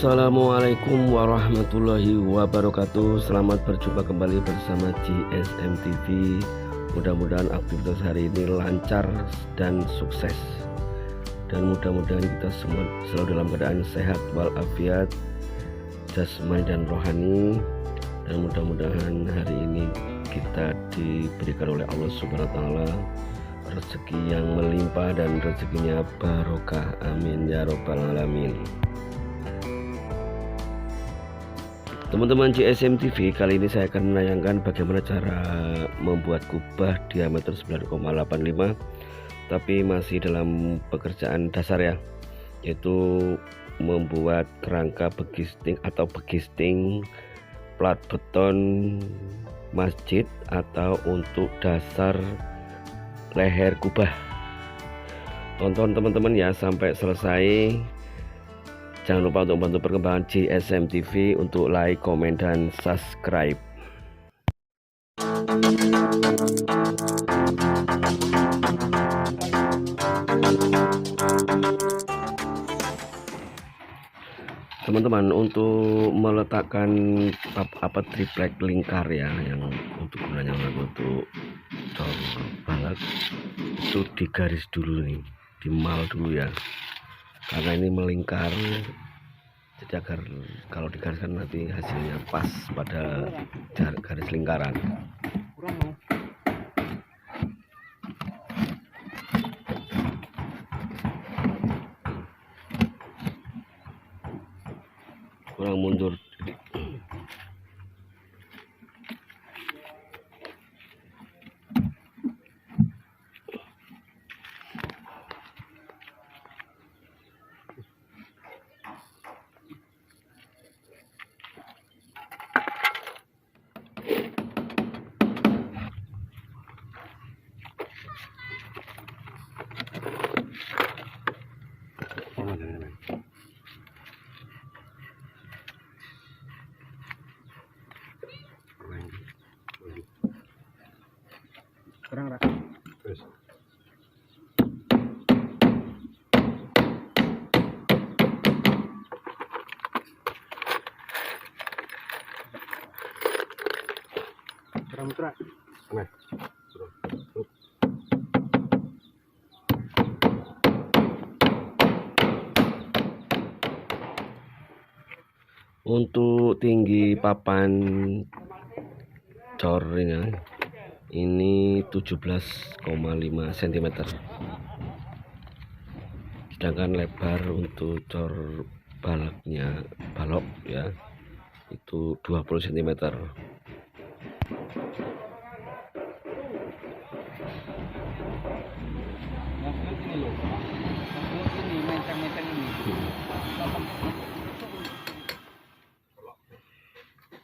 Assalamualaikum warahmatullahi wabarakatuh. Selamat berjumpa kembali bersama GSM TV. Mudah-mudahan aktivitas hari ini lancar dan sukses, dan mudah-mudahan kita semua selalu dalam keadaan sehat walafiat jasmani dan rohani. Dan mudah-mudahan hari ini kita diberikan oleh Allah Subhanahu wa Ta'ala rezeki yang melimpah dan rezekinya barokah. Amin ya robbal alamin. Teman-teman GSM TV, kali ini saya akan menayangkan bagaimana cara membuat kubah diameter 9,85, tapi masih dalam pekerjaan dasar ya, yaitu membuat kerangka begisting atau begisting plat beton masjid atau untuk dasar leher kubah. Tonton teman-teman ya sampai selesai. Jangan lupa untuk membantu perkembangan GSM TV untuk like, komen, dan subscribe. Teman-teman, untuk meletakkan triplek lingkar ya, yang untuk gunanya untuk cor balak, itu digaris dulu nih, dimal dulu ya, karena ini melingkar, jadi agar kalau digariskan nanti hasilnya pas pada garis lingkaran. Kurang mundur. Kurang rak. Terus. Kurang mutra. Nah. Untuk tinggi papan cor ini 17,5 cm, sedangkan lebar untuk cor balok ya itu 20 cm.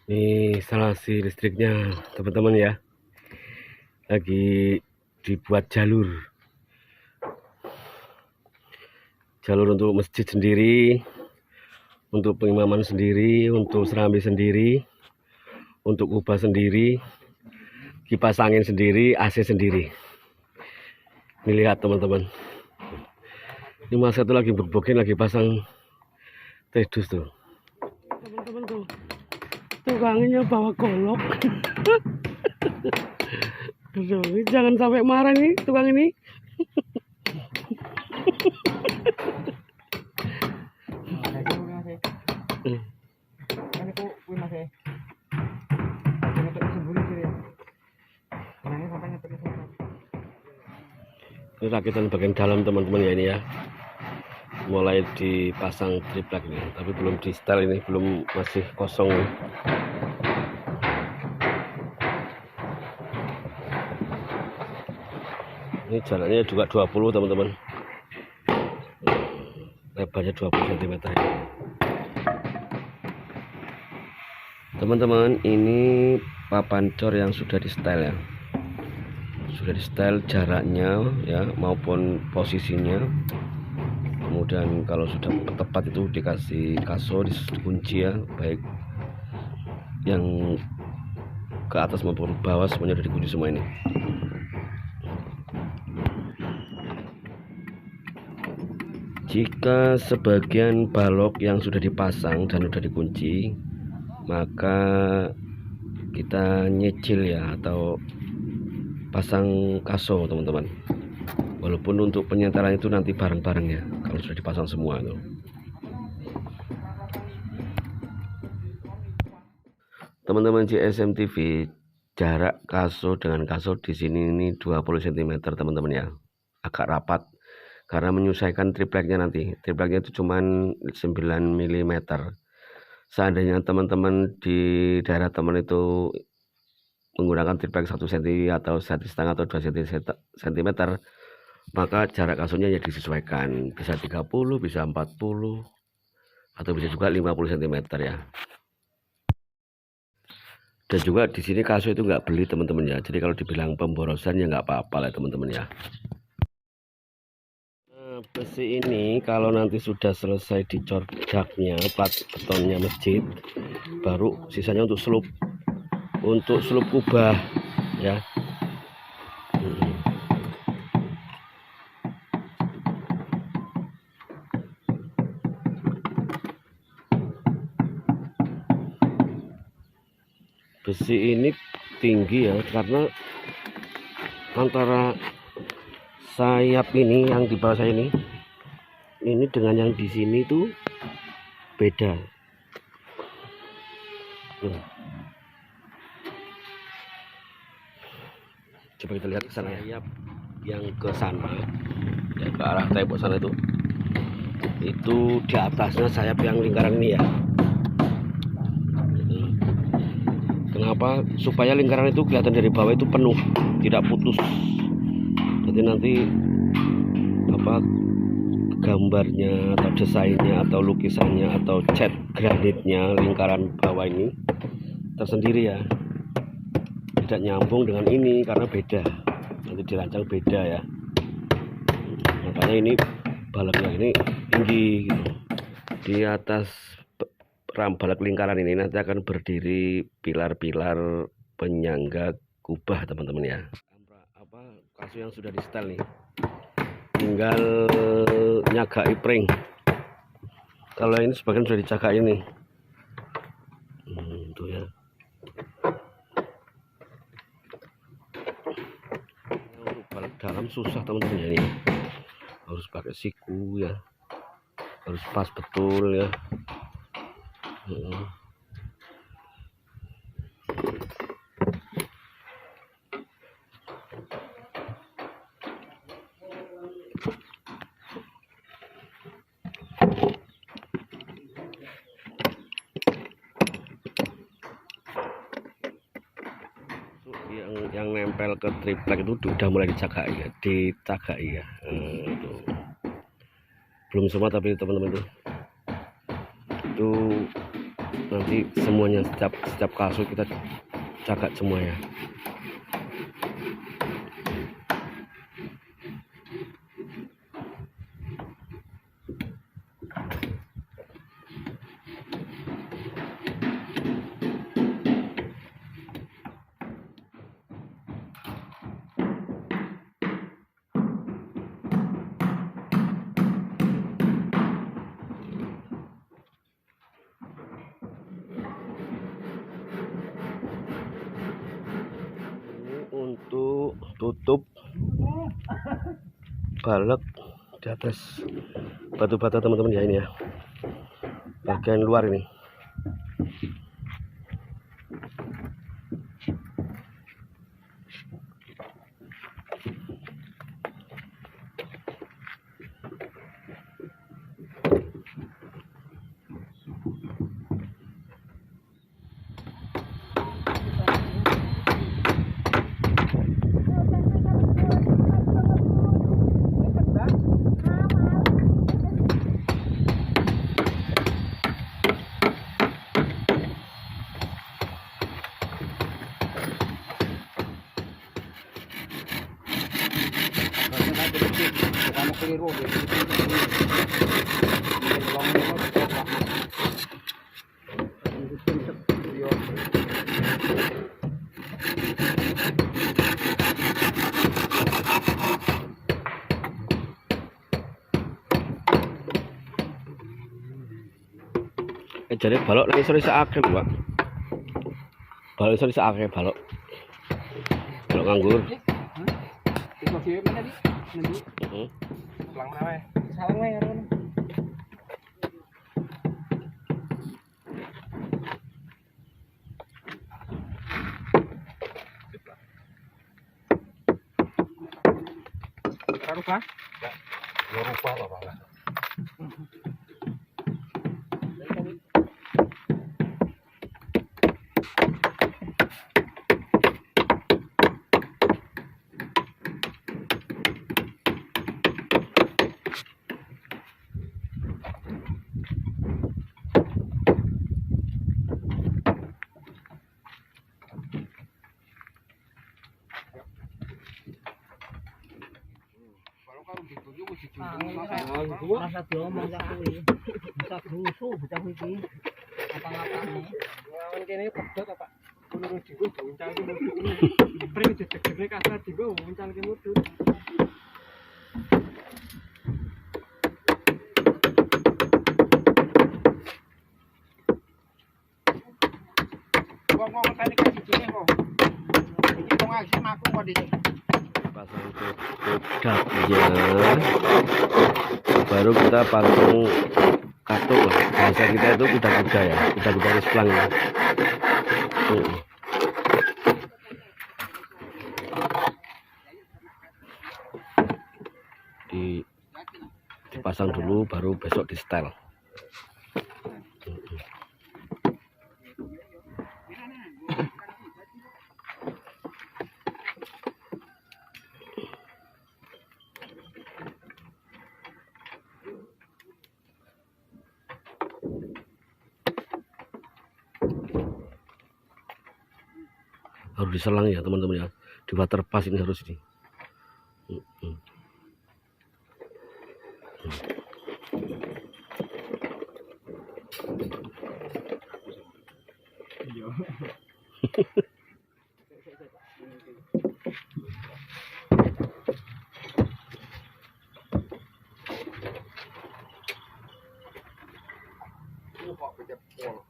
Ini instalasi listriknya teman-teman ya, lagi dibuat jalur untuk masjid sendiri, untuk pengimaman sendiri, untuk serambi sendiri, untuk kubah sendiri, kipas angin sendiri, AC sendiri. Ini lihat teman-teman, ini mas satu lagi berbokin, lagi pasang tedus tuh teman-teman tuh, tukangnya bawa golok. Aduh, jangan sampai marah nih tukang ini. Ini rakitan bagian dalam teman-teman ya, ini ya, mulai dipasang triplek ini, tapi belum di setel, ini belum, masih kosong. Ini jalannya juga 20 teman-teman, lebarnya 20 cm. Teman-teman, ini papan cor yang sudah di setel ya, sudah di setel jaraknya ya maupun posisinya. Kemudian kalau sudah tepat itu dikasih kaso, dikunci ya, baik yang ke atas maupun bawah semuanya sudah dikunci semua ini. Jika sebagian balok yang sudah dipasang dan sudah dikunci, maka kita nyicil ya, atau pasang kaso teman-teman. Walaupun untuk penyetelan itu nanti bareng-bareng ya, kalau sudah dipasang semua tuh. Teman-teman GSM TV, jarak kaso dengan kaso di sini ini 20 cm teman-teman ya, agak rapat karena menyesuaikan tripleknya nanti. Tripleknya itu cuman 9 mm. Seandainya teman-teman di daerah teman itu menggunakan triplek 1 cm atau 1,5 cm atau 2 cm, maka jarak kasonya ya disesuaikan, bisa 30, bisa 40, atau bisa juga 50 cm ya. Dan juga di sini kaso itu nggak beli teman-teman ya, jadi kalau dibilang pemborosan ya nggak apa-apa lah teman-teman ya. Besi ini kalau nanti sudah selesai dicor jaknya, plat betonnya masjid, baru sisanya untuk slup kubah ya. Besi ini tinggi ya, karena antara sayap ini yang di bawah saya ini dengan yang di sini tuh beda. Coba kita lihat ke sana ya, yang ke sana ya, ke arah tembok sana itu di atasnya sayap yang lingkaran ini ya. Kenapa? Supaya lingkaran itu kelihatan dari bawah itu penuh, tidak putus. Jadi nanti gambarnya atau desainnya atau lukisannya atau cat granitnya lingkaran bawah ini tersendiri ya, tidak nyambung dengan ini karena beda, nanti dirancang beda ya. Makanya ini baloknya ini tinggi gitu. Di atas balok lingkaran ini nanti akan berdiri pilar-pilar penyangga kubah teman-teman ya. Kaso yang sudah di setel nih, tinggal nyagai pring. Kalau ini sebagian sudah dicagai ini tuh ya. Untuk balik dalam susah teman-teman ya, ini harus pakai siku ya, harus pas betul ya. Yang nempel ke triplek itu udah mulai dicagai ya, belum semua tapi teman-teman itu nanti semuanya, setiap kasus kita cagak semua ya. Untuk tutup balok di atas batu bata teman-teman ya, ini ya bagian luar ini. Jadi balok nang isor isa akeh, Pak. Balok isor isa akeh balok. Balok nganggur. Itu sih mana di? Nanti. Heeh. Pulang mana? Salang wae karo. Rupa? Ya, rupa apa Pak? Masa diomong sak kuwi. Bisa rusuh bocah iki. Apa-apane. Lawan kene pedhot Pak. Menurut digo uncal ki mudhun ini. Pring jedeg-jedeg kasar digo uncal ki mudhun. Wong tani ka siji kok. Iki wong aksi maku kok dhisik. Pasang kudaknya, baru kita pasang katuk lah. Bahasa kita itu kuda-kuda ya, kuda-kuda risplang ya. Dipasang dulu, baru besok di setel. Harus diselang ya teman-teman ya, di waterpass ini harus ini. Kok becek pol.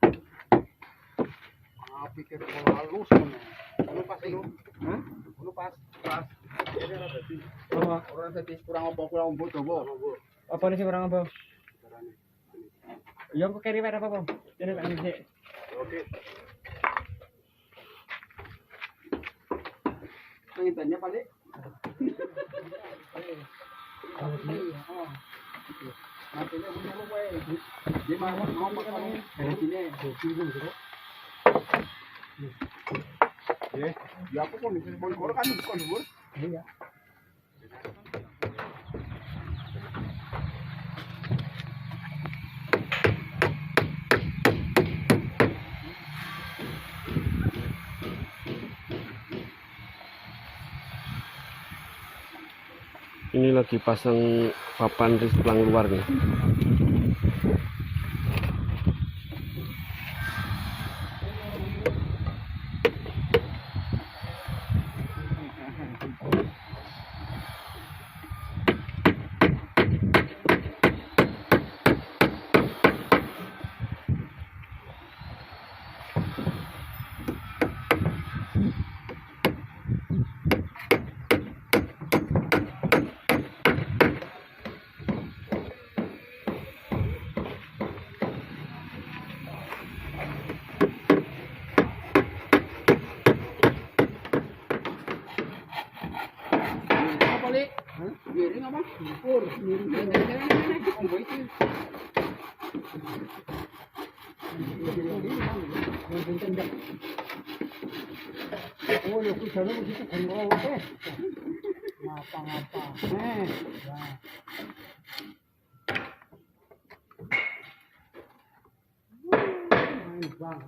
Pikir pol halus kan. Lu pas itu. Hah? Lu pas. Jadi ora dadi. Ora dadi kurang apa kurang ombo coba. Apa nih sing kurang apa? Ya kok keri wae apa, Bang? Ini tak ngisi. Oke. Pengintannya balik. Nantinya punya lu wae. Di mana mau makan dari sini. Ya aku kok bisa bor kan bukan bor. Iya. Ini lagi pasang papan risplang luar nih. Balik. Giring apa? Pur. Giring. Ombo itu. Oh, ya ku jalan begitu gondrol teh. Ngapa-ngapa. Main bang.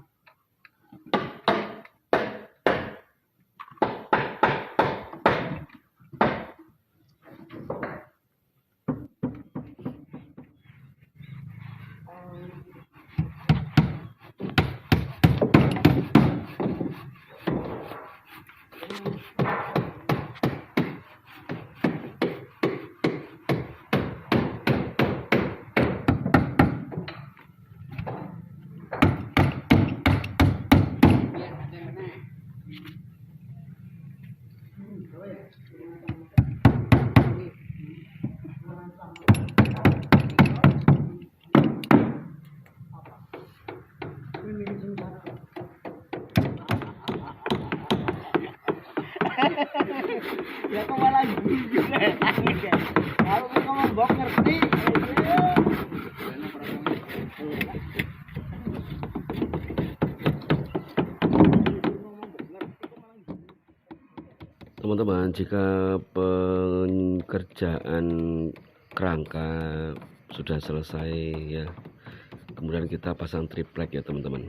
Ya kok malah gitu deh. Kalau ngomong mbok ngerti. Teman-teman, jika pekerjaan kerangka sudah selesai ya, kemudian kita pasang triplek ya teman-teman.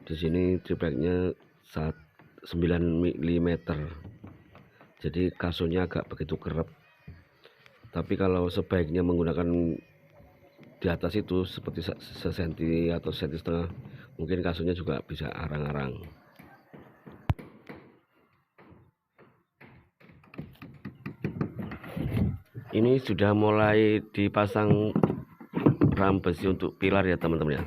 Di sini tripleknya 9 mm, jadi kasurnya agak begitu kerap. Tapi kalau sebaiknya menggunakan di atas itu seperti sesenti atau senti setengah, mungkin kasurnya juga bisa arang-arang. Ini sudah mulai dipasang ram besi untuk pilar ya teman-teman ya.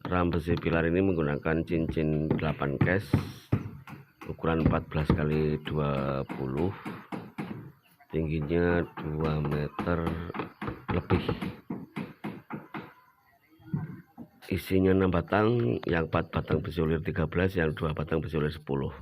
Ram besi pilar ini menggunakan cincin 8 case ukuran 14 kali 20, tingginya 2 meter lebih. Isinya 6 batang, yang 4 batang besi ulir 13, yang 2 batang besi ulir 10.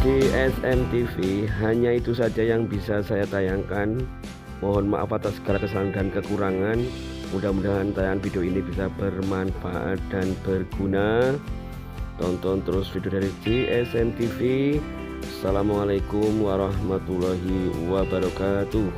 Di SMTV hanya itu saja yang bisa saya tayangkan. Mohon maaf atas segala kesalahan dan kekurangan. Mudah-mudahan tayangan video ini bisa bermanfaat dan berguna. Tonton terus video dari GSM TV. Assalamualaikum warahmatullahi wabarakatuh.